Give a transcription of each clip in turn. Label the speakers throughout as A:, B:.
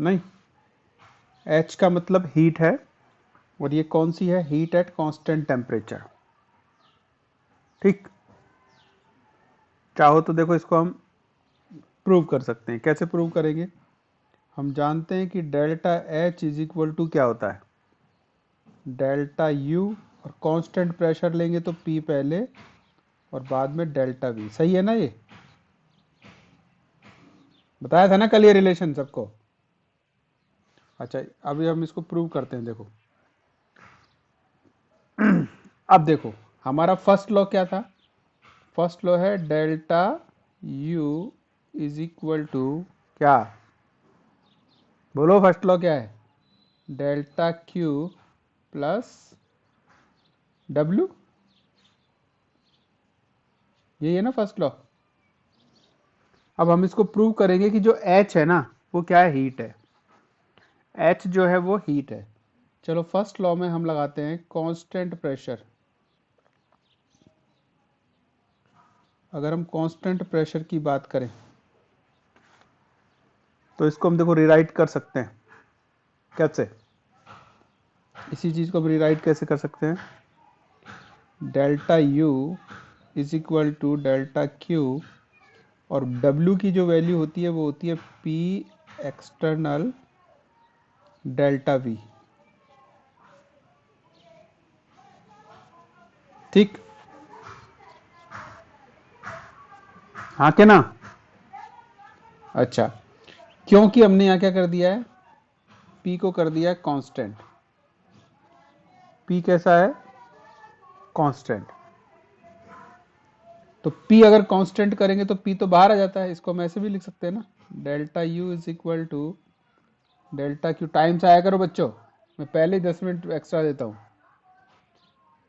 A: नहीं, H का मतलब हीट है, और ये कौन सी है? Heat at constant temperature. ठीक, चाहो तो देखो इसको हम प्रूव कर सकते हैं। कैसे प्रूव करेंगे? हम जानते हैं कि delta H is equal to क्या होता है? डेल्टा U, और कांस्टेंट प्रेशर लेंगे तो P पहले और बाद में डेल्टा V। सही है ना? ये बताया था ना कल ये रिलेशन सबको। अच्छा, अभी हम इसको प्रूव करते हैं। देखो अब देखो, हमारा फर्स्ट लॉ क्या था? फर्स्ट लॉ है delta U is equal to क्या? बोलो, फर्स्ट लॉ क्या है? Delta Q plus W। यही है ना फर्स्ट लॉ? अब हम इसको प्रूव करेंगे कि जो H है ना, वो क्या है? हीट है। H जो है वो हीट है। चलो, फर्स्ट लॉ में हम लगाते हैं कांस्टेंट प्रेशर। अगर हम कांस्टेंट प्रेशर की बात करें तो इसको हम देखो रिराइट कर सकते हैं। कैसे? इसी चीज को हम रिराइट कैसे कर सकते हैं? Delta U is equal to delta Q, और W की जो वैल्यू होती है वो होती है P एक्सटर्नल डेल्टा V। ठीक, हाँ के ना? अच्छा, क्योंकि हमने यहाँ क्या कर दिया है? P को कर दिया है कांस्टेंट। P कैसा है? कांस्टेंट। तो P अगर कांस्टेंट करेंगे तो P तो बाहर आ जाता है। इसको हम ऐसे भी लिख सकते हैं ना, delta U is equal to delta Q। Time से आया करो बच्चों, मैं पहले ही 10 मिनट एक्स्ट्रा देता हूँ,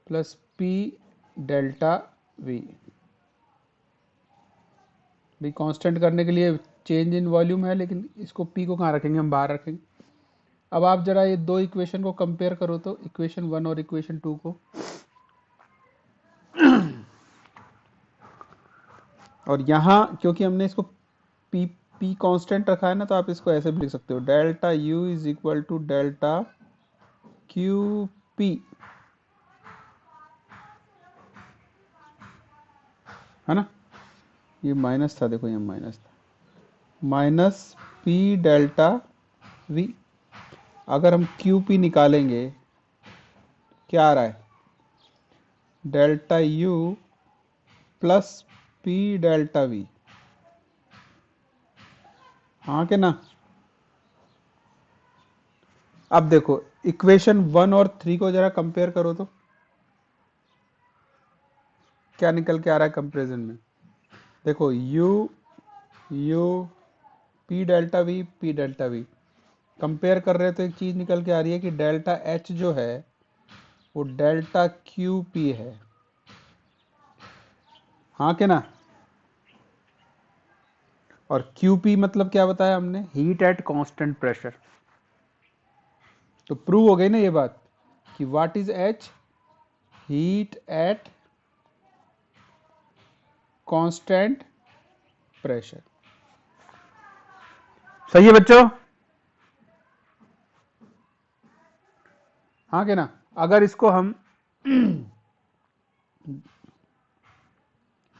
A: प्लस P डेल्टा V। भाई कांस्टेंट करने के लिए चेंज इन वॉल्यूम है, लेकिन इसको P को कहाँ रखेंगे? हम बाहर रखेंगे। अब आप जरा ये दो इक्वेशन को कंपेयर करो तो, इक्वेशन 1 और इक्वेशन 2 को। और यहाँ क्योंकि हमने इसको P P कांस्टेंट रखा है ना, तो आप इसको ऐसे भी लिख सकते हो, delta U is equal to delta Q P. है ना? ये माइनस था, देखो ये माइनस था, माइनस P डेल्टा V। अगर हम क्यू पी निकालेंगे, क्या आ रहा है? Delta U plus P delta V। हाँ के ना? अब देखो इक्वेशन 1 और 3 को जरा कंपेयर करो तो क्या निकल के आ रहा है कंपैरिजन में? देखो U P delta V P delta V compare कर रहे हो तो एक चीज निकल के आ रही है कि डेल्टा H जो है वो डेल्टा क्यू पी है। हाँ के ना? और क्यू पी मतलब क्या बताया हमने? Heat at constant pressure. तो प्रूव हो गई ना ये बात कि what is H? Heat at constant pressure. सही है बच्चों? हाँ के ना? अगर इसको हम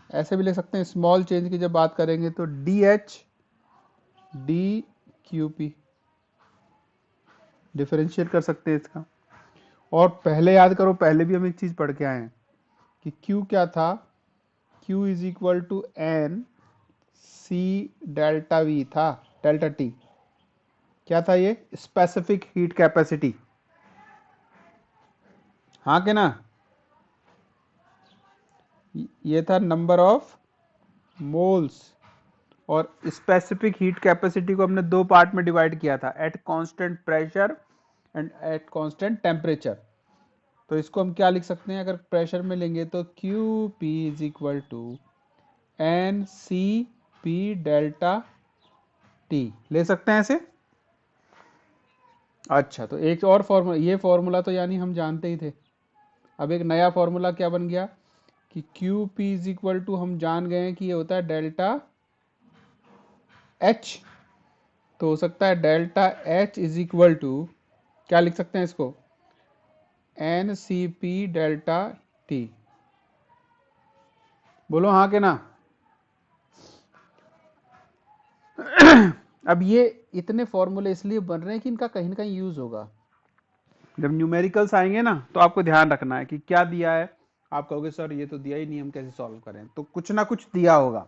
A: ऐसे भी ले सकते हैं, स्मॉल चेंज की जब बात करेंगे तो D H D Q P differentiate कर सकते हैं इसका। और पहले याद करो, पहले भी हम एक चीज पढ़ के आए हैं कि Q क्या था? Q is equal to N C delta V था, डेल्टा टी। क्या था ये? Specific heat capacity. हाँ के ना? ये था नंबर ऑफ मोल्स। और स्पेसिफिक हीट कैपेसिटी को हमने दो पार्ट में डिवाइड किया था, at constant pressure and at constant temperature. तो इसको हम क्या लिख सकते हैं अगर प्रेशर में लेंगे तो Q P is equal to N C P delta T ले सकते हैं ऐसे। अच्छा, तो एक और फॉर्मूला, ये फॉर्मूला तो यानी हम जानते ही थे। अब एक नया फॉर्मूला क्या बन गया कि Q P is equal to हम जान गए हैं कि ये होता है डेल्टा एच। तो हो सकता है delta H is equal to, क्या लिख सकते हैं इसको, N C P delta T. बोलो हाँ के ना। अब ये इतने फॉर्मूले इसलिए बन रहे हैं कि इनका कहीं ना कहीं यूज होगा। जब न्यूमेरिकल्स आएंगे ना तो आपको ध्यान रखना है कि क्या दिया है। आप कहोगे सर ये तो दिया ही नहीं, हम कैसे सॉल्व करें, तो कुछ ना कुछ दिया होगा।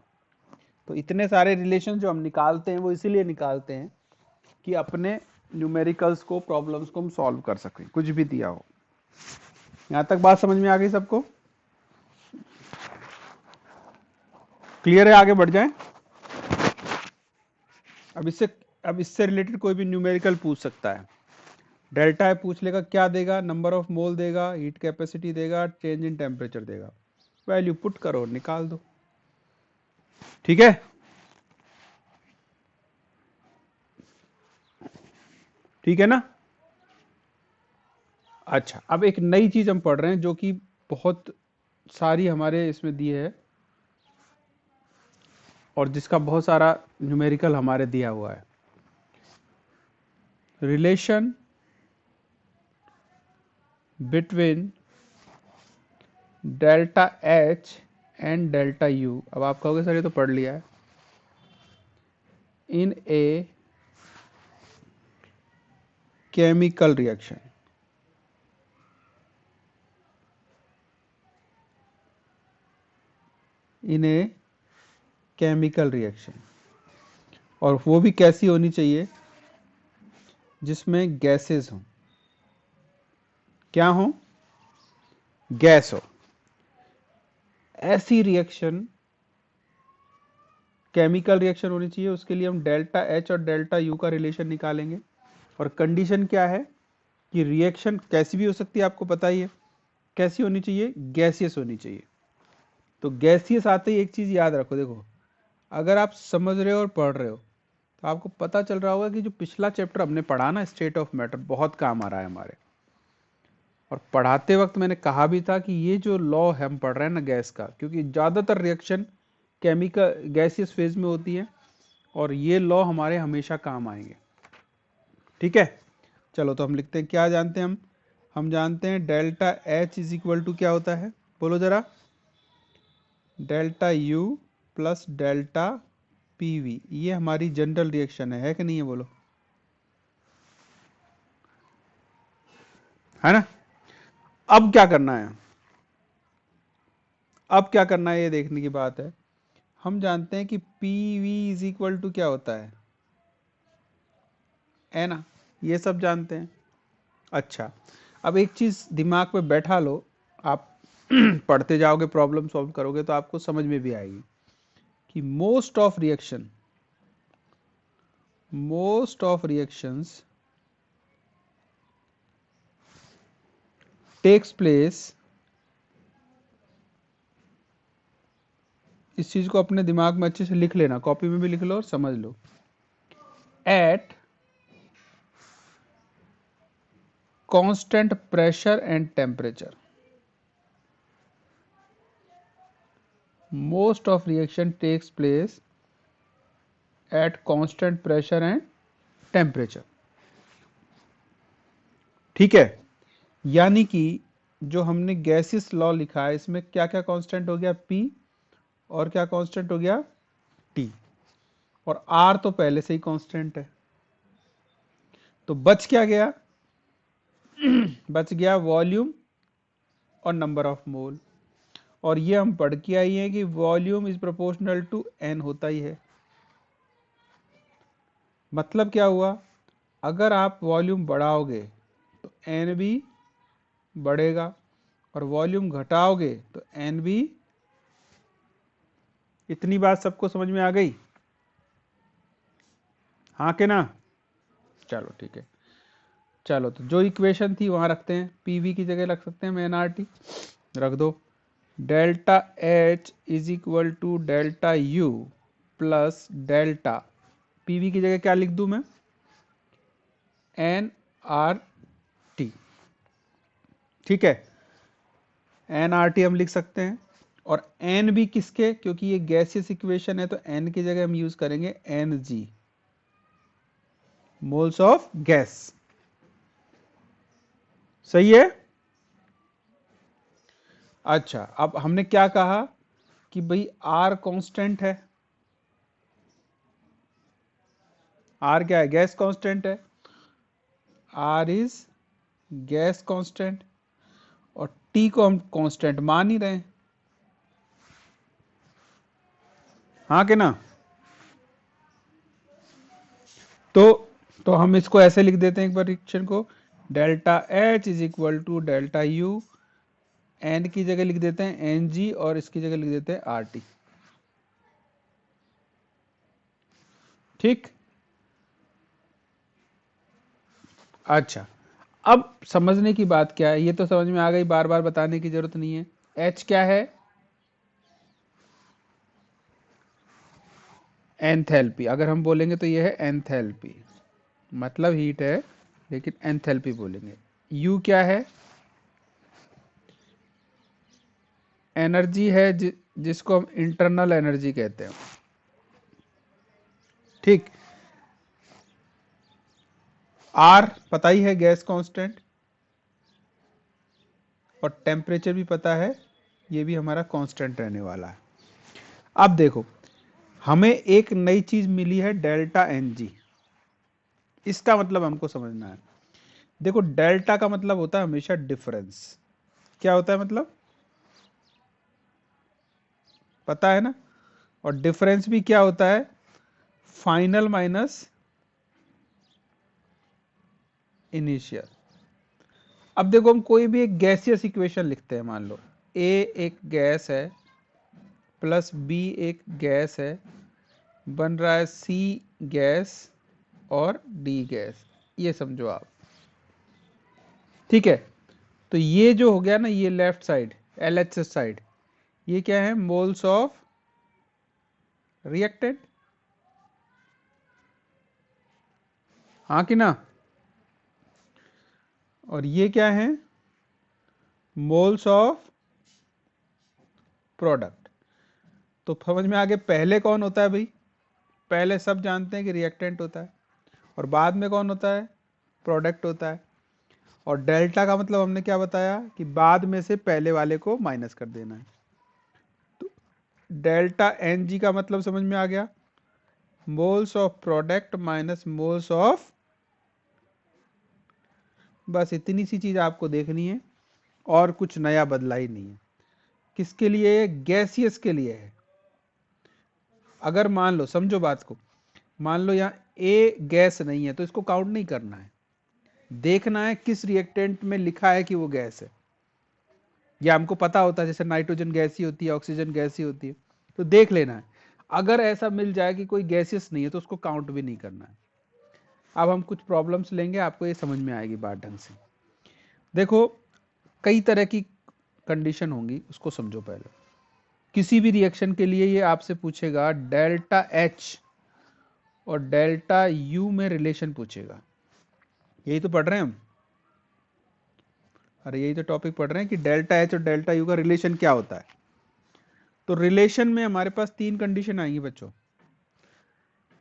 A: तो इतने सारे रिलेशन जो हम निकालते हैं वो इसीलिए निकालते हैं कि अपने न्यूमेरिकल्स को, प्रॉब्लम्स को हम सॉल्व कर सकें, कुछ भी दिया हो। यहां तक बात समझ में आ गई सबको? क्लियर है? आगे बढ़ जाएं। अब इससे रिलेटेड कोई भी न्यूमेरिकल पूछ सकता है। डेल्टा है पूछ लेगा, क्या देगा, नंबर ऑफ मोल देगा, हीट कैपेसिटी देगा, चेंज इन टेम्परेचर देगा, वैल्यू पुट करो, निकाल दो। ठीक है, ठीक है ना। अच्छा, अब एक नई चीज हम पढ़ रहे हैं जो कि बहुत सारी हमारे इसमें दी है और जिसका बहुत सारा न्यूमेरिकल हमारे दिया हुआ है। Relation between delta H and delta U. अब आप कहोगे सर ये तो पढ़ लिया है। In a chemical reaction, in a chemical reaction, और वो भी कैसी होनी चाहिए, जिसमें गैसेस हो। क्या हो? गैस हो। ऐसी रिएक्शन, केमिकल रिएक्शन होनी चाहिए। उसके लिए हम डेल्टा एच और डेल्टा यू का रिलेशन निकालेंगे। और कंडीशन क्या है कि रिएक्शन कैसी भी हो सकती है, आपको पता ही है। कैसी होनी चाहिए? गैसियस होनी चाहिए। तो गैसियस आते ही एक चीज याद रखो, देखो अगर आप समझ रहे हो और पढ़ रहे हो तो आपको पता चल रहा होगा कि जो पिछला चैप्टर हमने पढ़ा ना, स्टेट ऑफ मैटर, बहुत काम आ रहा है हमारे। और पढ़ाते वक्त मैंने कहा भी था कि ये जो लॉ हम पढ़ रहे हैं ना गैस का, क्योंकि ज़्यादातर रिएक्शन केमिकल गैसियस फेज में होती है और ये लॉ हमारे हमेशा काम आएंगे। ठीक है, चलो तो हम लिखते हैं, क्या जानते हैं हम जानते हैं delta H is equal to क्या होता है, बोलो जरा, delta U plus delta PV. ये हमारी जनरल रिएक्शन है कि नहीं है, बोलो, है ना। अब क्या करना है, अब क्या करना है ये देखने की बात है। हम जानते हैं कि P V is equal to क्या होता है ना, ये सब जानते हैं। अच्छा, अब एक चीज दिमाग में बैठा लो, आप पढ़ते जाओगे, प्रॉब्लम सॉल्व करोगे तो आपको समझ में भी आएगी कि most of reactions takes place, इस चीज को अपने दिमाग में अच्छे से लिख लेना, कॉपी में भी लिख लो और समझ लो, at constant pressure and temperature. Most of reaction takes place at constant pressure and temperature. ठीक है, यानी कि जो हमने गैसियस लॉ लिखा है इसमें क्या क्या कांस्टेंट हो गया, पी, और क्या कांस्टेंट हो गया, टी, और आर तो पहले से ही कांस्टेंट है। तो बच क्या गया, बच गया वॉल्यूम और नंबर ऑफ मोल। और ये हम पढ़ के आई हैं कि volume is proportional to N होता ही है। मतलब क्या हुआ, अगर आप वॉल्यूम बढ़ाओगे तो एन भी बढ़ेगा, और वॉल्यूम घटाओगे तो एन भी। इतनी बात सबको समझ में आ गई? हाँ के ना। चलो ठीक है, चलो तो जो इक्वेशन थी वहां रखते हैं, पीवी की जगह रख सकते हैं, मैं एनआरटी रख दो। Delta H is equal to delta U plus delta, PV की जगह क्या लिख दूं मैं, एन आर टी। ठीक है, एन आर टी हम लिख सकते हैं। और एन भी किसके, क्योंकि ये गैसियस इक्वेशन है तो एन की जगह हम यूज करेंगे N G. Moles of gas. सही है। अच्छा, अब हमने क्या कहा कि भाई आर कांस्टेंट है। आर क्या है? गैस कांस्टेंट है। आर इज गैस कांस्टेंट, और टी को हम कांस्टेंट मान ही रहे हैं, हाँ कि ना? तो हम इसको ऐसे लिख देते हैं एक बार रिएक्शन को, delta H is equal to delta U, N की जगह लिख देते हैं एन जी, और इसकी जगह लिख देते हैं आर टी। ठीक। अच्छा, अब समझने की बात क्या है, ये तो समझ में आ गई, बार बार बताने की जरूरत नहीं है। एच क्या है? एंथैल्पी। अगर हम बोलेंगे तो ये है एंथैल्पी, मतलब हीट है लेकिन एंथैल्पी बोलेंगे। यू क्या है? एनर्जी है, जिसको हम इंटरनल एनर्जी कहते हैं। ठीक। आर पता ही है, गैस कांस्टेंट, और टेम्परेचर भी पता है, ये भी हमारा कांस्टेंट रहने वाला है। अब देखो, हमें एक नई चीज मिली है, डेल्टा एन जी। इसका मतलब हमको समझना है। देखो, डेल्टा का मतलब होता है हमेशा डिफरेंस। क्या होता है मतलब? पता है ना? और डिफरेंस भी क्या होता है? Final minus initial. अब देखो, हम कोई भी एक गैसियस इक्वेशन लिखते हैं, मान लो ए एक गैस है प्लस बी एक गैस है, बन रहा है सी गैस और डी गैस, ये समझो आप। ठीक है, तो ये जो हो गया ना, ये left side L H S side, ये क्या है? मोल्स ऑफ रिएक्टेंट, हाँ कि ना? और ये क्या है? Moles of product. तो समझ में आगे, पहले कौन होता है भाई? पहले सब जानते हैं कि रिएक्टेंट होता है, और बाद में कौन होता है? प्रोडक्ट होता है। और डेल्टा का मतलब हमने क्या बताया कि बाद में से पहले वाले को माइनस कर देना है। तो डेल्टा एन जी का मतलब समझ में आ गया, moles of product minus moles of, बस इतनी सी चीज आपको देखनी है, और कुछ नया बदला ही नहीं है। किसके लिए? गैसियस के लिए है। अगर मान लो, समझो बात को, मान लो यहाँ ए गैस नहीं है, तो इसको काउंट नहीं करना है, देखना है किस रिएक्टेंट में लिखा है कि वो गैस है। या हमको पता होता है, जैसे नाइट्रोजन गैस ही होती है, ऑक्सीजन गैस ही होती है, तो देख लेना है। अगर ऐसा मिल जाए कि कोई गैसियस नहीं है, तो उसको काउंट भी नहीं करना है। अब हम कुछ प्रॉब्लम्स लेंगे, आपको ये समझ में आएगी बात ढंग से। देखो, कई तरह की कंडीशन होंगी, उसको समझो पहले। किसी भी रिएक्शन के लिए ये आपसे पूछेगा डेल्टा एच और डेल्टा यू में रिलेशन पूछेगा। यही तो पढ़ रहे हैं हम। अरे यही तो टॉपिक पढ़ रहे हैं कि डेल्टा एच और डेल्टा यू का रिलेशन क्या होता है। तो रिलेशन में हमारे पास तीन कंडीशन आएंगी बच्चों।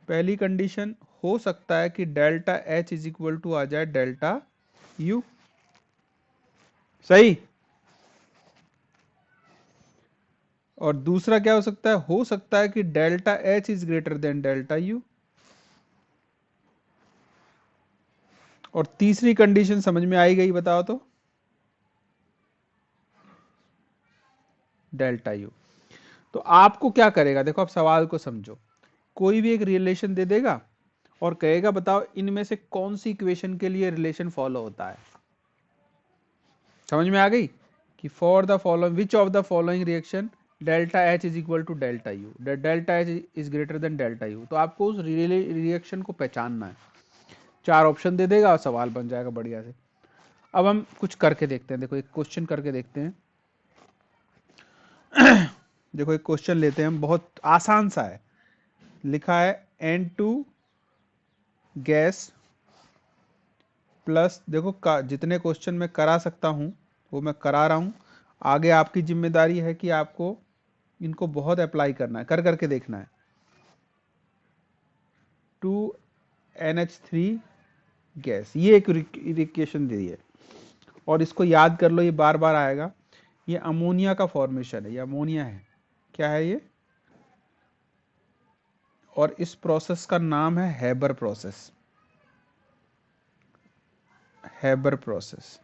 A: पहली कंडीशन, हो सकता है कि delta H is equal to आ जाए डेल्टा यू। सही। और दूसरा क्या हो सकता है कि delta H is greater than delta U. और तीसरी कंडीशन समझ में आई गई? बताओ तो। Delta U. तो आपको क्या करेगा, देखो आप सवाल को समझो। कोई भी एक रिलेशन दे देगा और कहेगा बताओ इनमें से कौन सी इक्वेशन के लिए रिलेशन फॉलो होता है। समझ में आ गई कि for the following which of the following reaction delta H is equal to delta U, delta H is greater than delta U. तो आपको उस रिएक्शन को पहचानना है। चार ऑप्शन दे देगा और सवाल बन जाएगा बढ़िया से। अब हम कुछ करके देखते हैं, देखो एक क्वेश्चन करके देखते हैं। देखो एक क्वेश्चन लेते हैं हम, बहुत आसान सा है। लिखा है N2 गैस प्लस, देखो जितने क्वेश्चन मैं करा सकता हूं वो मैं करा रहा हूं। आगे आपकी जिम्मेदारी है कि आपको इनको बहुत अप्लाई करना है, कर करके देखना है। 2NH3 gas. ये एक इक्वेशन दी है और इसको याद कर लो, ये बार बार आएगा। ये अमोनिया का फॉर्मेशन है, ये अमोनिया है। क्या है ये? और इस प्रोसेस का नाम है हेबर प्रोसेस। हेबर प्रोसेस,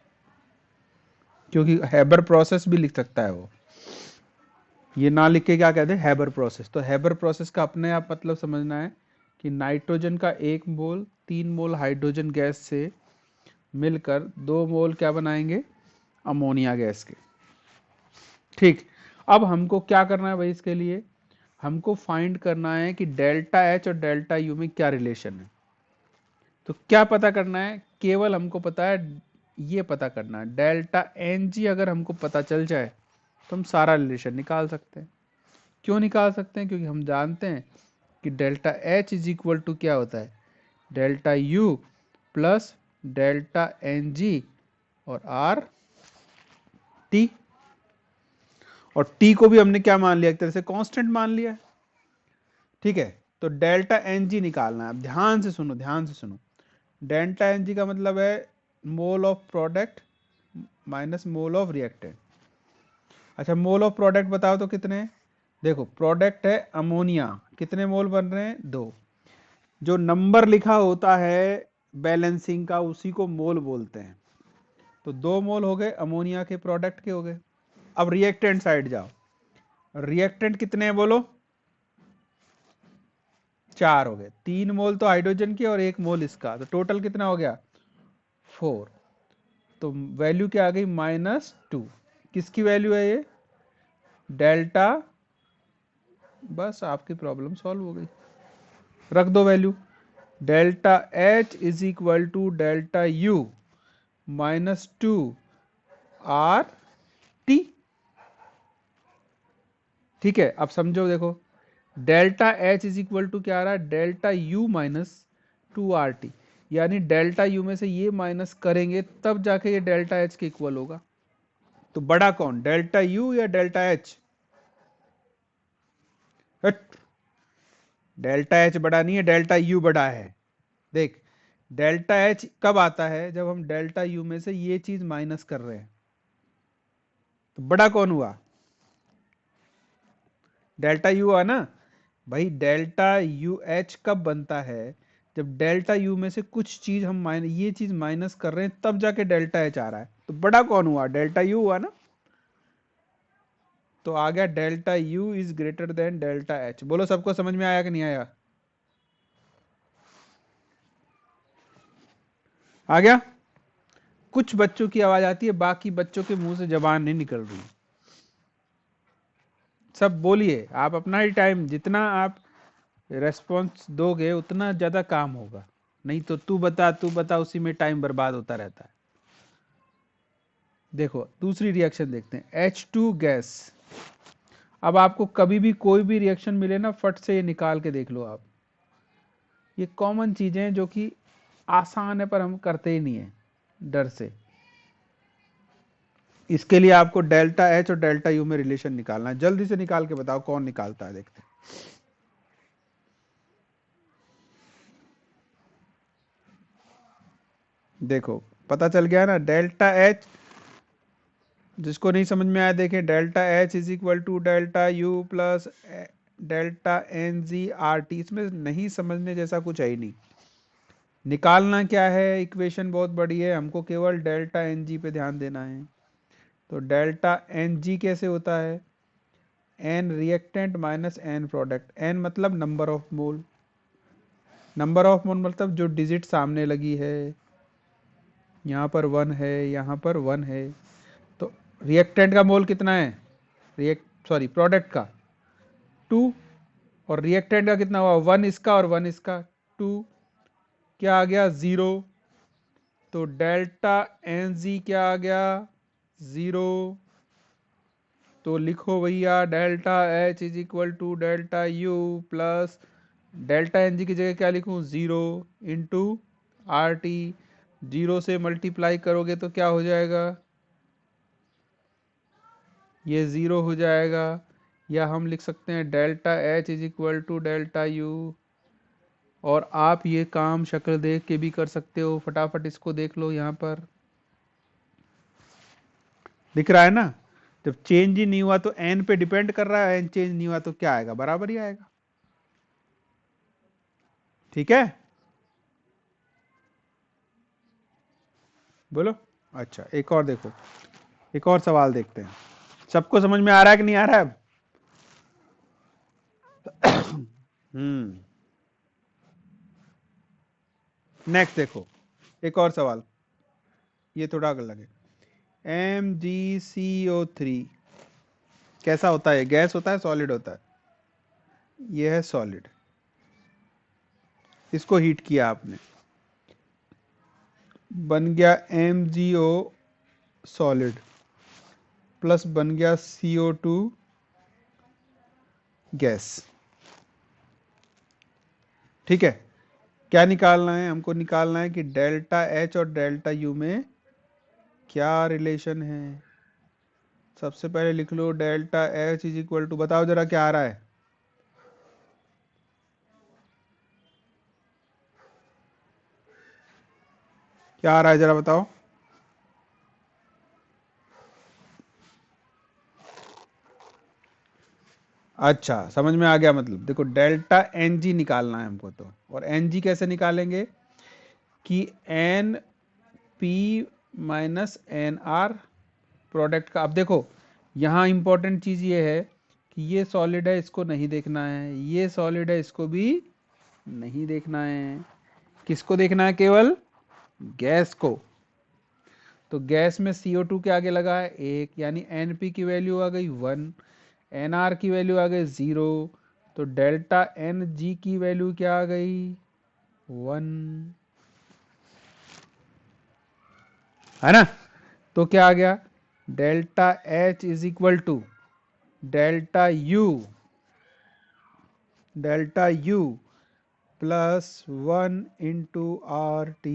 A: क्योंकि हेबर प्रोसेस भी लिख सकता है वो, ये ना लिख के क्या कहते हैं, हेबर प्रोसेस। तो हेबर प्रोसेस का अपने आप मतलब समझना है कि नाइट्रोजन का 1 मोल 3 मोल हाइड्रोजन गैस से मिलकर 2 मोल क्या बनाएंगे, अमोनिया गैस के। ठीक, अब हमको क्या करना है भाई, इसके लिए हमको फाइंड करना है कि डेल्टा एच और डेल्टा यू में क्या रिलेशन है। तो क्या पता करना है, केवल हमको पता है, ये पता करना है डेल्टा एन जी अगर हमको पता चल जाए तो हम सारा रिलेशन निकाल सकते हैं। क्यों निकाल सकते हैं? क्योंकि हम जानते हैं कि delta H is equal to क्या होता है, delta U plus delta N G और आर टी। और टी को भी हमने क्या मान लिया, एक तरह से कांस्टेंट मान लिया। ठीक है, तो डेल्टा एन जी निकालना है। अब ध्यान से सुनो, ध्यान से सुनो। डेल्टा एन जी का मतलब है mole of product minus mole of reactant. अच्छा, मोल ऑफ प्रोडक्ट बताओ तो कितने? देखो, प्रोडक्ट है अमोनिया, कितने मोल बन रहे हैं, 2। जो नंबर लिखा होता है बैलेंसिंग का उसी को मोल बोलते हैं। तो 2 मोल हो गए अमोनिया के, प्रोडक्ट के हो गए। अब रिएक्टेंट साइड जाओ, रिएक्टेंट कितने हैं बोलो, 4 हो गए। 3 मोल तो हाइड्रोजन के और 1 मोल इसका, तो टोटल कितना हो गया, 4। तो वैल्यू क्या आ गई, -2। किसकी वैल्यू है ये, डेल्टा। बस आपकी प्रॉब्लम सॉल्व हो गई, रख दो value. Delta H is equal to delta U -2 R T. ठीक है, अब समझो, देखो delta H is equal to क्या आ रहा है, डेल्टा यू -2 RT। यानी डेल्टा यू में से ये माइनस करेंगे तब जाके ये डेल्टा एच के इक्वल होगा। तो बड़ा कौन, डेल्टा यू या डेल्टा एच? डेल्टा एच बड़ा नहीं है, डेल्टा यू बड़ा है। देख, डेल्टा एच कब आता है, जब हम डेल्टा यू में से ये चीज माइनस कर रहे हैं। तो बड़ा कौन हुआ, डेल्टा यू हुआ ना भाई। डेल्टा यू एच कब बनता है, जब डेल्टा यू में से कुछ चीज हम ये चीज माइनस कर रहे हैं तब जाके डेल्टा एच आ रहा है। तो बड़ा कौन हुआ, डेल्टा यू हुआ ना। तो आ गया delta U is greater than delta H. बोलो सबको समझ में आया कि नहीं आया? आ गया? कुछ बच्चों की आवाज आती है, बाकी बच्चों के मुंह से जबान नहीं निकल रही। सब बोलिए, आप अपना ही टाइम, जितना आप रेस्पॉन्स दोगे उतना ज्यादा काम होगा। नहीं तो तू बता तू बता, उसी में टाइम बर्बाद होता रहता है। देखो दूसरी रिएक्शन देखते हैं, H2 गैस। अब आपको कभी भी कोई भी रिएक्शन मिले ना, फट से ये निकाल के देख लो आप। ये कॉमन चीजें हैं जो कि आसान है पर हम करते ही नहीं है डर से। इसके लिए आपको डेल्टा एच और डेल्टा यू में रिलेशन निकालना है। जल्दी से निकाल के बताओ कौन निकालता है, देखते हैं। देखो पता चल गया ना, डेल्टा एच। जिसको नहीं समझ में आया देखें, delta H is equal to delta U plus delta N G R T. इसमें नहीं समझने जैसा कुछ है ही नहीं। निकालना क्या है, इक्वेशन बहुत बड़ी है, हमको केवल डेल्टा एन जी पे ध्यान देना है। तो डेल्टा एन जी कैसे होता है, n reactant minus n product. N मतलब number of mole, number of mole मतलब जो डिजिट सामने लगी है। यहाँ पर 1 है, यहाँ पर 1 है। तो रिएक्टेंट का मोल कितना है, प्रोडक्ट का 2। और रिएक्टेंट का कितना हुआ, 1 इसका और 1 इसका, 2। क्या आ गया, 0। तो डेल्टा एन जी क्या आ गया, 0। तो लिखो भैया, delta H is equal to delta U plus delta N G की जगह क्या लिखूं, 0 इंटू आर टी। 0 से मल्टीप्लाई करोगे तो क्या हो जाएगा, ये 0 हो जाएगा। या हम लिख सकते हैं delta H is equal to delta U और आप ये काम शक्ल देख के भी कर सकते हो, फटाफट इसको देख लो। यहाँ पर दिख रहा है ना, जब चेंज ही नहीं हुआ तो एन पे डिपेंड कर रहा है, एन चेंज नहीं हुआ तो क्या आएगा, बराबर ही आएगा। ठीक है, बोलो। अच्छा, एक और देखो, एक और सवाल देखते हैं। सबको समझ में आ रहा है कि नहीं आ रहा है अब? नेक्स्ट देखो, एक और सवाल, ये थोड़ा अलग है। MgCO3 कैसा होता है? गैस होता है, सॉलिड होता है? ये है सॉलिड। इसको हीट किया आपने, बन गया MgO सॉलिड, प्लस बन गया CO2 गैस। ठीक है, क्या निकालना है हमको? निकालना है कि डेल्टा H और डेल्टा U में क्या रिलेशन है। सबसे पहले लिख लो delta H is equal to, बताओ जरा क्या आ रहा है? क्या आ रहा है जरा बताओ। अच्छा, समझ में आ गया। मतलब देखो, डेल्टा Ng निकालना है हमको तो, और Ng कैसे निकालेंगे कि N P minus N R product का। अब देखो, यहाँ इंपॉर्टेंट चीज ये है कि ये सॉलिड है, इसको नहीं देखना है, ये सॉलिड है, इसको भी नहीं देखना है। किसको देखना है? केवल गैस को। तो गैस में CO2 के आगे लगा है 1, यानी Np की वैल्यू आ गई 1, Nr की वैल्यू आ गई 0, तो डेल्टा Ng की वैल्यू क्या आ गई? 1, है ना? तो क्या आ गया? Delta H is equal to delta U, delta U plus 1 into RT,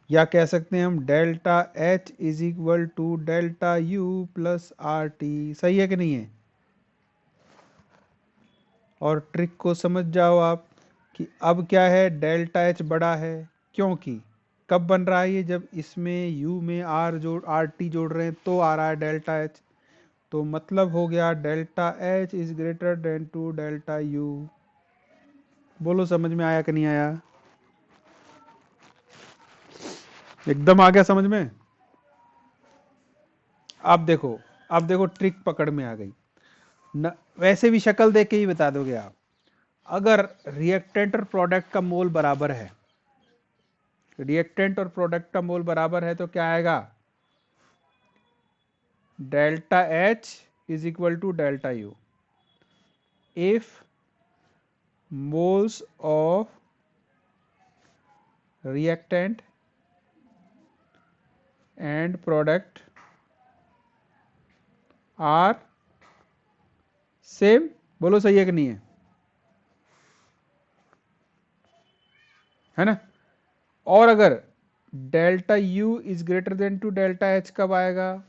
A: या कह सकते हैं हम delta H is equal to delta U plus RT। सही है कि नहीं है? और ट्रिक को समझ जाओ आप कि अब क्या है, डेल्टा H बड़ा है, क्योंकि कब बन रहा है ये? जब इसमें U में RT जोड़ रहे हैं तो आ रहा है डेल्टा H। तो मतलब हो गया delta H is greater than to delta U। बोलो, समझ में आया कि नहीं आया? एकदम आ गया समझ में? अब देखो ट्रिक पकड़ में आ गई न। वैसे भी शक्ल देख के ही बता दोगे आप। अगर रिएक्टेंट और प्रोडक्ट का मोल बराबर है, रिएक्टेंट और प्रोडक्ट का मोल बराबर है, तो क्या आएगा? Delta H is equal to delta U if moles of reactant and product are same. बोलो, सही है कि नहीं है ना? और अगर delta U is greater than to delta H कब आएगा?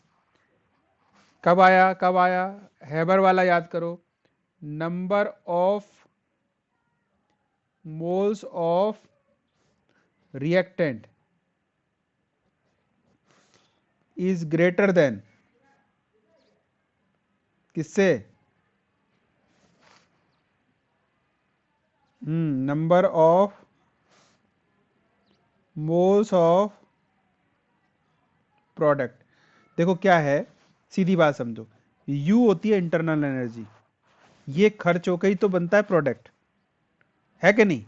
A: कब आया? हैबर वाला याद करो, number of moles of reactant is greater than किससे? Number of moles of product. देखो क्या है, सीधी बात समझो, U होती है इंटरनल एनर्जी, ये खर्च होकर ही तो बनता है प्रोडक्ट, है कि नहीं?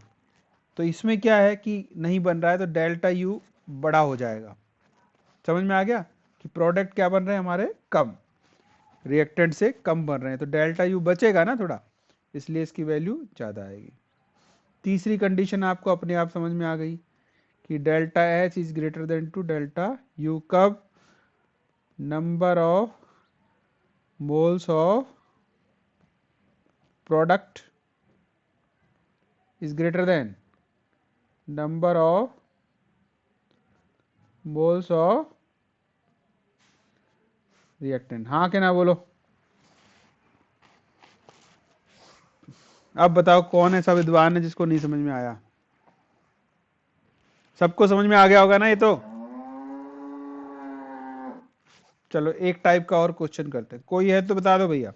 A: तो इसमें क्या है कि नहीं बन रहा है, तो डेल्टा U बड़ा हो जाएगा। समझ में आ गया कि प्रोडक्ट क्या बन रहे हैं हमारे? कम, रिएक्टेंट से कम बन रहे हैं, तो डेल्टा U बचेगा ना थोड़ा, इसलिए इसकी वैल्यू ज़्यादा आएगी। तीसरी कंडीशन आपको अपने आप समझ में आ गई कि delta H is greater than to delta U कब? Number of moles of product is greater than number of moles of reactant. हाँ के ना बोलो? अब बताओ कौन ऐसा विद्वान है जिसको नहीं समझ में आया? सबको समझ में आ गया होगा ना ये तो। चलो एक टाइप का और क्वेश्चन करते हैं, कोई है तो बता दो भैया।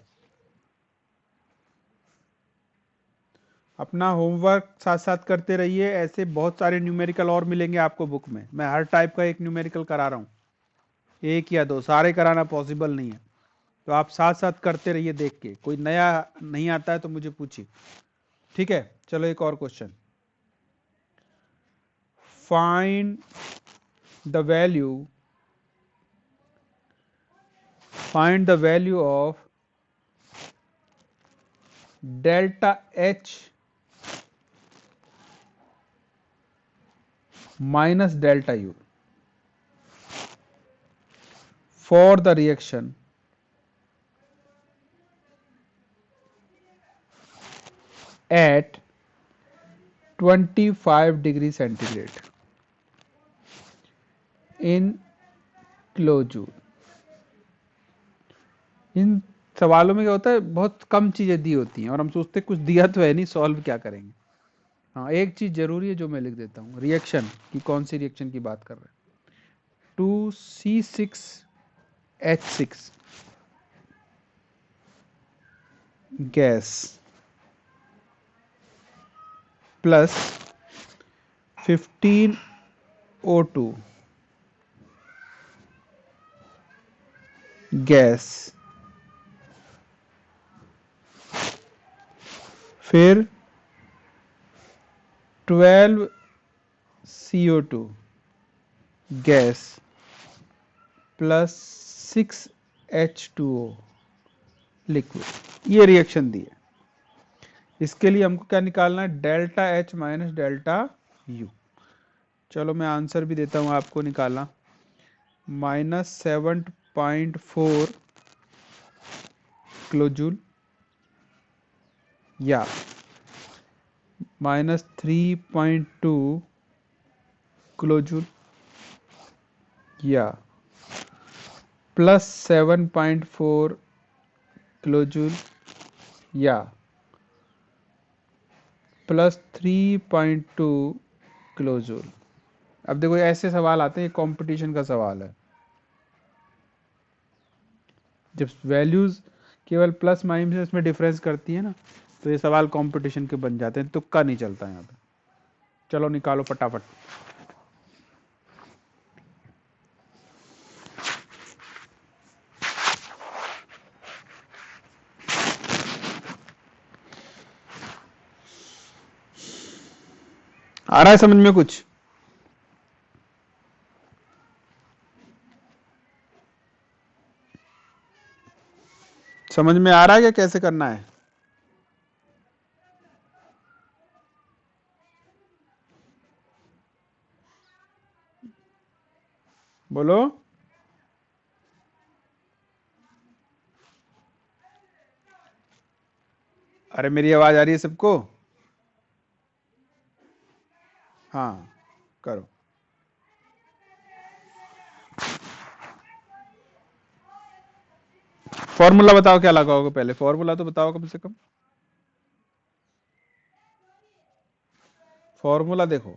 A: अपना होमवर्क साथ साथ करते रहिए, ऐसे बहुत सारे न्यूमेरिकल और मिलेंगे आपको बुक में। मैं हर टाइप का एक न्यूमेरिकल करा रहा हूँ, एक या दो, सारे कराना पॉसिबल नहीं है। तो आप साथ साथ करते रहिए, देख के कोई नया नहीं आता है तो मुझे पूछिए, ठीक है? चलो एक और question. Find the value of delta H minus delta U for the reaction at 25 degree centigrade in kilojule। इन सवालों में क्या होता है, बहुत कम चीजें दी होती हैं और हम सोचते हैं कुछ दिया तो है नहीं, सॉल्व क्या करेंगे। हाँ एक चीज जरूरी है जो मैं लिख देता हूँ, रिएक्शन की, कौन सी रिएक्शन की बात कर रहे हैं? 2C6H6 gas plus 15O2 gas, फिर 12CO2 gas plus 6H2O liquid, ये रिएक्शन दी है। इसके लिए हमको क्या निकालना है? Delta H minus delta U। चलो मैं आंसर भी देता हूं आपको निकालना, -7.4 किलोजूल या -3.2 किलोजूल या +7.4 किलोजूल या +3.2 किलोजूल। अब देखो ऐसे सवाल आते हैं, कंपटीशन का सवाल है। जब वैल्यूज केवल प्लस माइनस में डिफरेंस करती है ना, तो ये सवाल कंपटीशन के बन जाते हैं, तुक्का नहीं चलता यहाँ पे। चलो निकालो फटाफट। आ रहा है समझ में कुछ? समझ में आ रहा है क्या कैसे करना है? बोलो। अरे मेरी आवाज आ रही है सबको? हाँ करो। फॉर्मूला बताओ क्या लगाओगे, पहले फॉर्मूला तो बताओ कम से कम। फॉर्मूला देखो।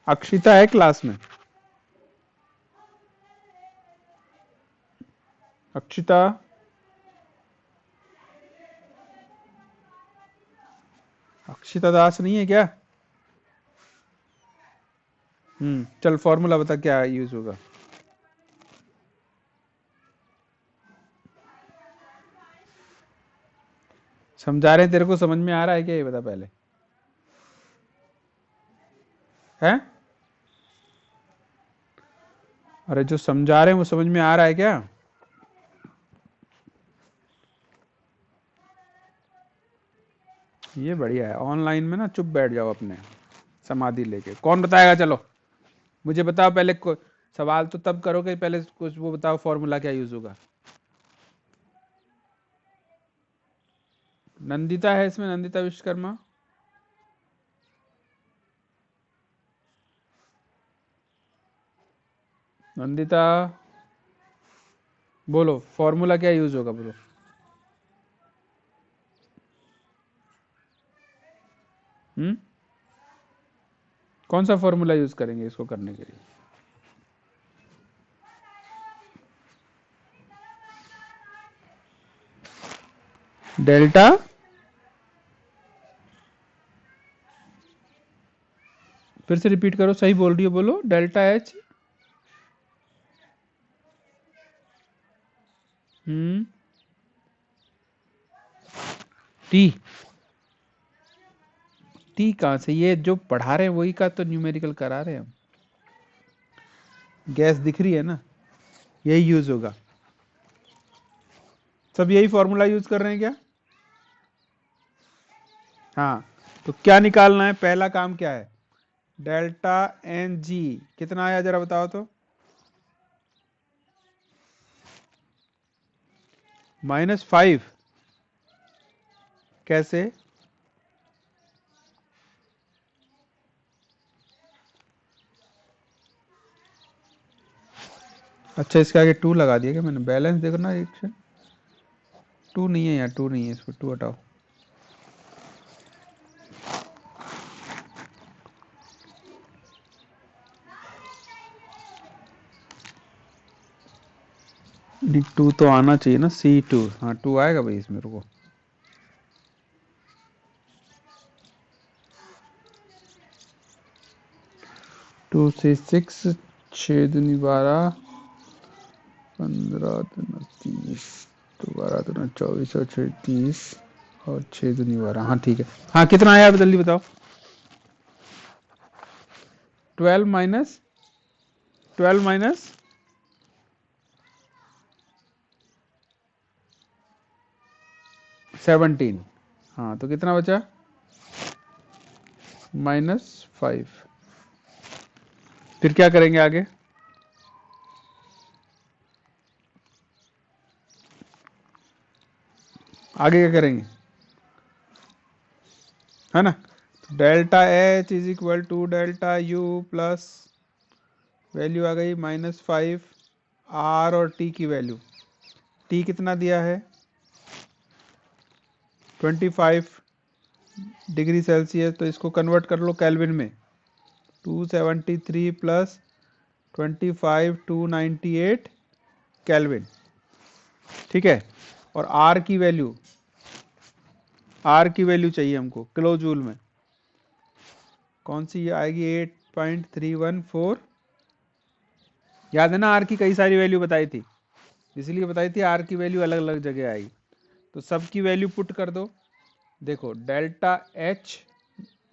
A: अक्षिता है क्लास में? अक्षिता, अक्षिता दास नहीं है क्या? चल फॉर्मूला बता क्या यूज होगा। समझा रहे हैं तेरे को, समझ में आ रहा है क्या ये बता पहले? है? अरे जो समझा रहे हैं वो समझ में आ रहा है क्या? ये बढ़िया है, ऑनलाइन में ना चुप बैठ जाओ अपने समाधि लेके। कौन बताएगा? चलो मुझे बताओ पहले सवाल तो तब करोगे, पहले कुछ वो बताओ फॉर्मूला क्या यूज होगा। नंदिता है इसमें, नंदिता विश्वकर्मा। नंदिता, बोलो फॉर्मूला क्या यूज होगा, बोलो। कौन सा फॉर्मूला यूज करेंगे इसको करने के लिए? डेल्टा, फिर से रिपीट करो, सही बोल रही हो, बोलो डेल्टा एच। टी। टी कहाँ से? ये जो पढ़ा रहे हैं वही का तो न्यूमेरिकल करा रहे हैं हम। गैस दिख रही है ना, यही यूज होगा। सब यही फॉर्मूला यूज कर रहे हैं क्या? हाँ, तो क्या निकालना है, पहला काम क्या है? डेल्टा एन जी कितना आया जरा बताओ तो। -5। कैसे? अच्छा, इसके आगे 2 लगा दिया क्या मैंने? बैलेंस देखो ना, एक 2 नहीं है, यहाँ 2 नहीं है, इसको 2 हटाओ। नहीं, 2 तो आना चाहिए ना, C2। हाँ 2 आएगा भाई इसमें, रुको। 2 से 6, 6 दूनी 12, 15 दूना 30, तो 12 दूना 24 और 6 30, और 6 दूनी 12। हाँ ठीक है। हाँ कितना आया अब जल्दी बताओ। 12 माइनस 12 माइनस 17। हाँ तो कितना बचा? -5। फिर क्या करेंगे आगे? आगे क्या करेंगे, है ना? Delta H is equal to delta U plus, value आ गई -5, आर और टी की वैल्यू। टी कितना दिया है? 25 डिग्री सेल्सियस, तो इसको कन्वर्ट कर लो केल्विन में। 273 प्लस 25, 298 केल्विन। ठीक है। और आर की वैल्यू, आर की वैल्यू चाहिए हमको किलो जूल में। कौन सी आएगी? 8.314। याद है ना, आर की कई सारी वैल्यू बताई थी, इसलिए बताई थी आर की वैल्यू अलग अलग जगह आएगी। तो सबकी वैल्यू पुट कर दो। देखो delta H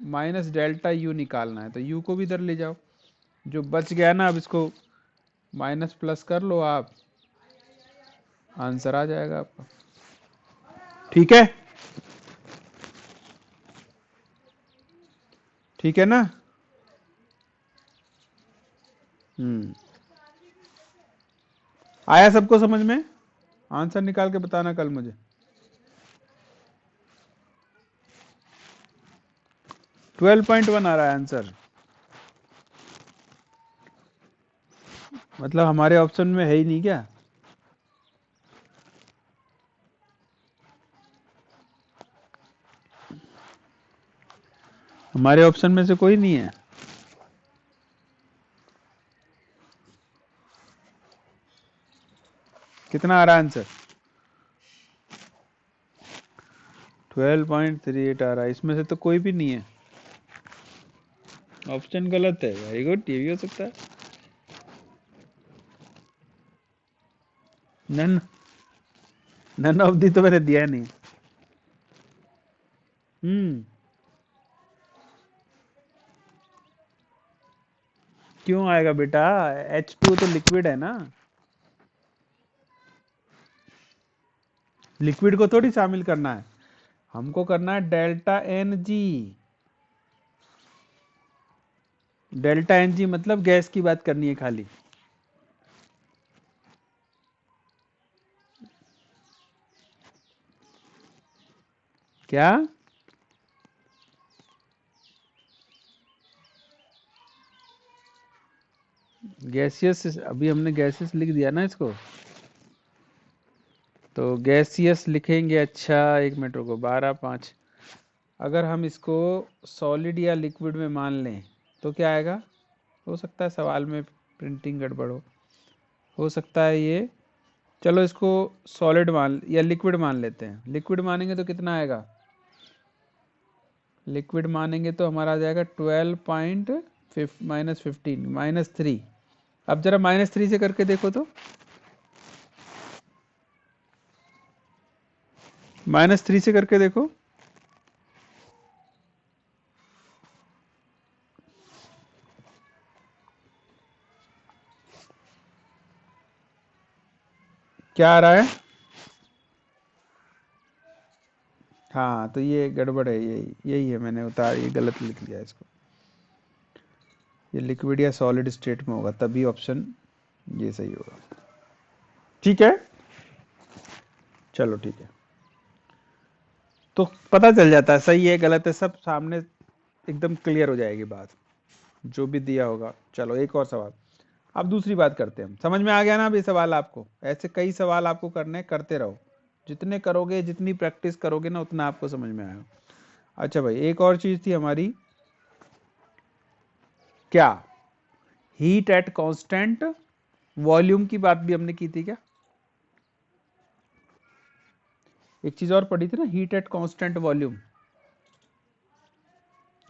A: minus delta U निकालना है, तो यू को भी इधर ले जाओ। जो बच गया ना, अब इसको माइनस प्लस कर लो आप, आंसर आ जाएगा आपका। ठीक है, ठीक है ना? आया सबको समझ में? आंसर निकाल के बताना कल मुझे। 12.1 आ रहा है आंसर। मतलब हमारे ऑप्शन में है ही नहीं क्या? हमारे ऑप्शन में से कोई नहीं है? कितना आ रहा है आंसर? 12.38 आ रहा है, इसमें से तो कोई भी नहीं है। ऑप्शन गलत है, वेरी गुड, ये भी हो सकता है। नन नन ऑफ दी तो मैंने दिया नहीं। क्यों आएगा बेटा? H2 तो लिक्विड है ना, लिक्विड को थोड़ी शामिल करना है, हमको करना है delta N G. Delta N G मतलब गैस की बात करनी है खाली। क्या? गैसियस, अभी हमने गैसियस लिख दिया ना इसको। तो गैसियस लिखेंगे, अच्छा 1 मिनट रुको, 12 5। अगर हम इसको सॉलिड या लिक्विड में मान लें तो क्या आएगा? हो सकता है सवाल में प्रिंटिंग गड़बड़ हो सकता है ये। चलो इसको सॉलिड मान या लिक्विड मान लेते हैं। लिक्विड मानेंगे तो कितना आएगा? लिक्विड मानेंगे तो हमारा आ जाएगा 12.15 -3। अब जरा -3 से करके देखो तो, -3 से करके देखो। क्या आ रहा है? हाँ, तो ये गड़बड़ है, यही यही है, मैंने ये गलत लिख दिया इसको। ये लिक्विड या सॉलिड स्टेट में होगा तभी ऑप्शन ये सही होगा। ठीक है, चलो ठीक है। तो पता चल जाता है सही है गलत है, सब सामने एकदम क्लियर हो जाएगी बात, जो भी दिया होगा। चलो एक और सवाल। अब दूसरी बात करते हैं हम। समझ में आ गया ना अब ये सवाल आपको? ऐसे कई सवाल आपको करने, करते रहो। जितने करोगे, जितनी प्रैक्टिस करोगे ना, उतना आपको समझ में आएगा। अच्छा भाई, एक और चीज थी हमारी, क्या? हीट एट कांस्टेंट वॉल्यूम की बात भी हमने की थी क्या? एक चीज और पढ़ी थी ना, हीट एट कांस्टेंट वॉल्यूम,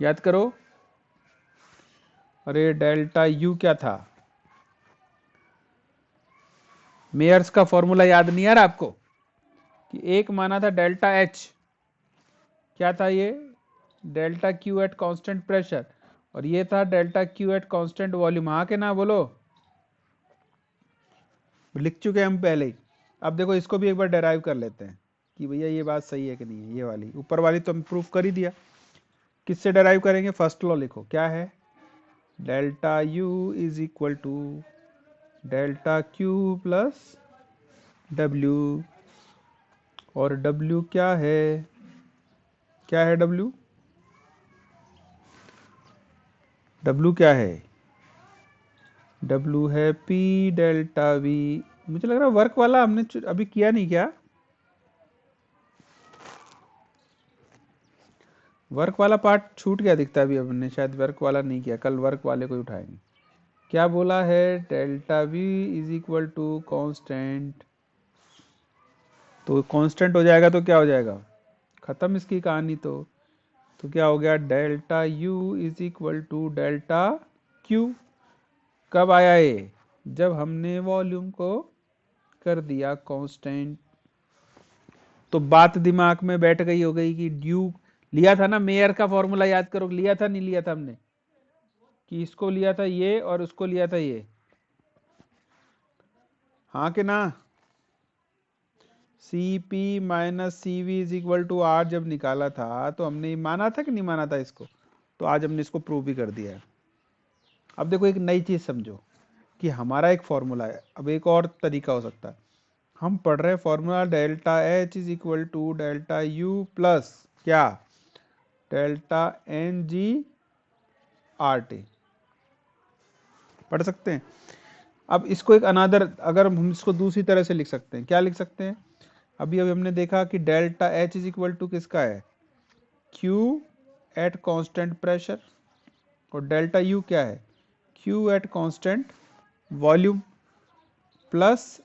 A: याद करो। अरे डेल्टा यू क्या था? मेयर्स का फॉर्मूला याद नहीं आ रहा आपको? कि एक माना था डेल्टा एच, क्या था ये? Delta Q at constant pressure, और ये था delta Q at constant volume. हाँ के ना बोलो? लिख चुके हैं हम पहले ही। अब देखो इसको भी एक बार डेराइव कर लेते हैं कि भैया ये बात सही है कि नहीं है। ये वाली ऊपर वाली तो हम प्रूफ कर ही दिया। किससे डेराइव करेंगे? फर्स्ट लॉ लिखो, क्या है? Delta U is equal to delta Q plus W. और डब्ल्यू क्या है? क्या है डब्ल्यू? डब्ल्यू क्या है? डब्ल्यू है पी डेल्टा वी। मुझे लग रहा है वर्क वाला हमने अभी किया नहीं क्या? वर्क वाला पार्ट छूट गया दिखता है अभी, हमने शायद वर्क वाला नहीं किया। कल वर्क वाले को ही उठाएंगे। क्या बोला है? Delta V is equal to constant. तो कांस्टेंट हो जाएगा तो क्या हो जाएगा? खत्म इसकी कहानी। तो क्या हो गया? Delta U is equal to delta Q. कब आया ये? जब हमने वॉल्यूम को कर दिया कांस्टेंट। तो बात दिमाग में बैठ गई हो गई कि ड्यू लिया था ना, मेयर का फॉर्मूला याद करो, लिया था नहीं लिया था हमने? कि इसको लिया था ये और उसको लिया था ये। हाँ कि ना? C P minus C V is equal to R जब निकाला था तो हमने माना था कि नहीं माना था इसको? तो आज हमने इसको प्रूव भी कर दिया है। अब देखो एक नई चीज समझो कि हमारा एक फॉर्मूला है। अब एक और तरीका हो सकता है, हम पढ़ रहे हैं formula delta H is equal to delta U plus क्या? Delta N G R T. पढ़ सकते हैं। अब इसको एक अनादर, अगर हम इसको दूसरी तरह से लिख सकते हैं, क्या लिख सकते हैं? अभी अभी हमने देखा कि delta H is equal to किसका है? Q at constant pressure. और डेल्टा यू क्या है? Q at constant volume plus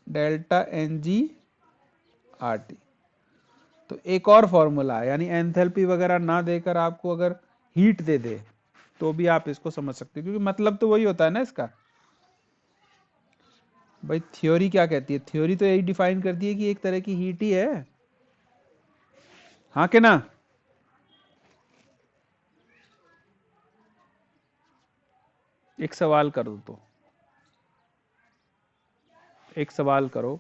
A: delta N G R T. तो एक और फॉर्मूला है, यानी एंथैल्पी वगैरह ना देकर आपको अगर हीट दे दे तो भी आप इसको समझ सकते हो, क्योंकि मतलब तो वही होता है ना इसका। भाई थ्योरी क्या कहती है? थ्योरी तो यही डिफाइन करती है कि एक तरह की हीट ही है। हाँ के ना? एक सवाल करो तो, एक सवाल करो,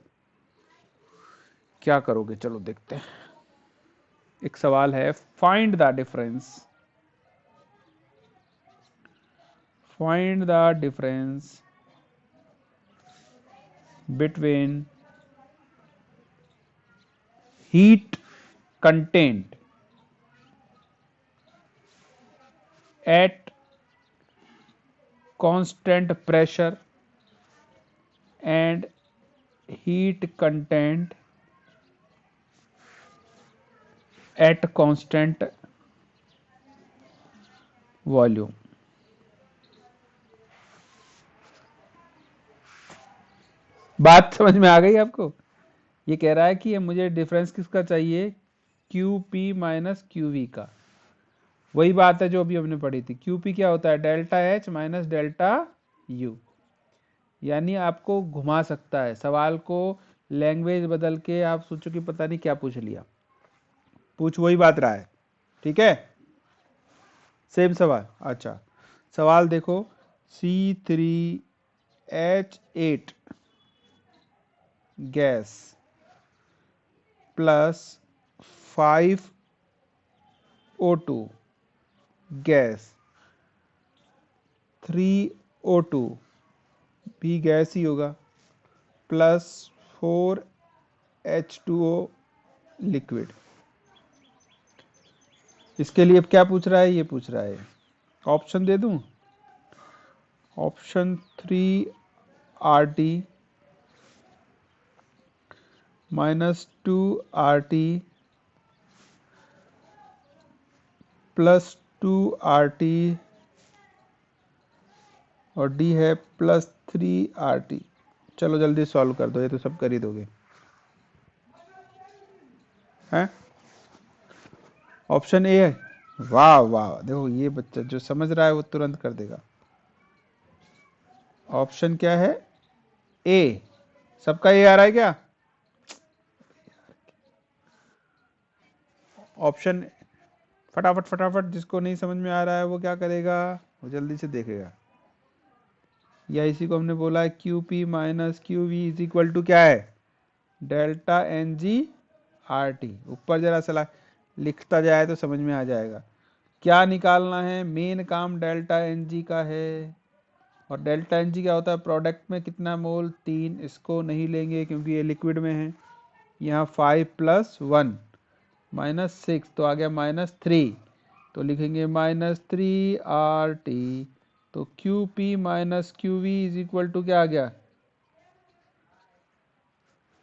A: क्या करोगे? चलो देखते हैं। एक सवाल है, find the difference, find the difference between heat content at constant pressure and heat content at constant volume। बात समझ में आ गई आपको? ये कह रहा है कि मुझे डिफरेंस किसका चाहिए, Q P minus Q V का। वही बात है जो अभी हमने पढ़ी थी, क्यू पी क्या होता है, delta H minus delta U. यानी आपको घुमा सकता है सवाल को, लैंग्वेज बदल के आप सोचो कि पता नहीं क्या पूछ लिया, पूछ वही बात रहा है। ठीक है, सेम सवाल। अच्छा, सवाल देखो, C3H8 gas plus 5O2 gas, 3O2 भी गैस ही होगा, प्लस 4H2O लिक्विड। इसके लिए अब क्या पूछ रहा है, ये पूछ रहा है, ऑप्शन दे दूं, option 3RT minus 2RT plus 2RT और डी है प्लस 3RT। चलो जल्दी सॉल्व कर दो, ये तो सब कर ही दोगे हैं। ऑप्शन ए है, वाह वाह, देखो ये बच्चा जो समझ रहा है वो तुरंत कर देगा। ऑप्शन क्या है, ए। सबका ए आ रहा है क्या? ऑप्शन फटाफट फटाफट, जिसको नहीं समझ में आ रहा है वो क्या करेगा, वो जल्दी से देखेगा। या इसी को हमने बोला है Q P minus Q V is equal to क्या है, delta N G R T. ऊपर जरा सला लिखता जाए तो समझ में आ जाएगा। क्या निकालना है, मेन काम डेल्टा एन जी का है। और डेल्टा एन जी क्या होता है, प्रोडक्ट में कितना मोल, 3। इसको नहीं लेंगे क्योंकि ये लिक्विड में है। यहाँ 5 प्लस 1 माइनस 6 तो आ गया -3, तो लिखेंगे -3RT। तो Q P minus Q V is equal to क्या आ गया,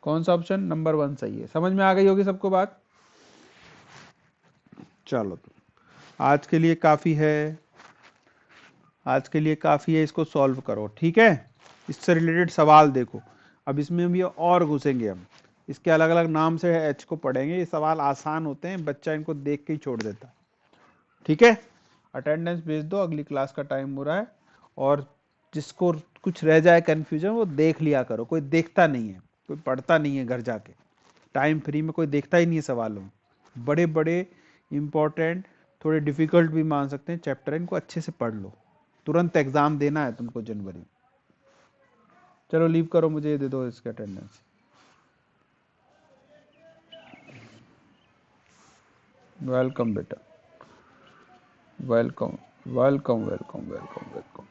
A: कौन सा ऑप्शन, नंबर 1 सही है। समझ में आ गई होगी सबको बात? चलो तो आज के लिए काफ़ी है, आज के लिए काफ़ी है, इसको सॉल्व करो। ठीक है, इससे रिलेटेड सवाल देखो। अब इसमें भी और घुसेंगे हम, इसके अलग अलग नाम से एच को पढ़ेंगे। ये सवाल आसान होते हैं, बच्चा इनको देख के ही छोड़ देता। ठीक है, अटेंडेंस भेज दो, अगली क्लास का टाइम हो रहा है। और जिसको कुछ रह जाए कन्फ्यूजन, वो देख लिया करो। कोई देखता नहीं है, कोई पढ़ता नहीं है घर जाके, टाइम फ्री में कोई देखता ही नहीं है सवालों। बड़े बड़े इंपॉर्टेंट, थोड़े डिफिकल्ट भी मान सकते हैं चैप्टर, इनको अच्छे से पढ़ लो, तुरंत एग्जाम देना है तुमको जनवरी। चलो लीव करो, मुझे दे दो इसका अटेंडेंस। वेलकम बेटा, welcome welcome welcome welcome welcome.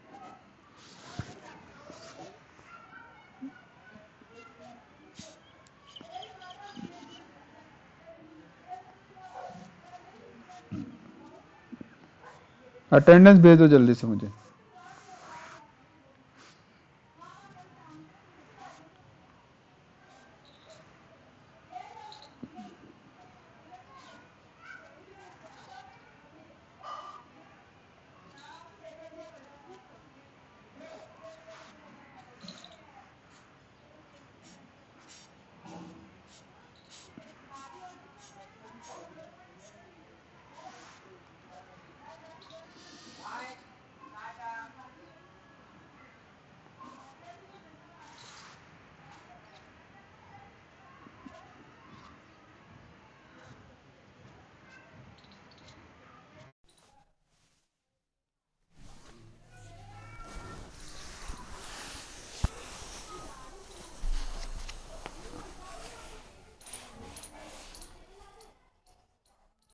A: Attendance भेज दो जल्दी से मुझे।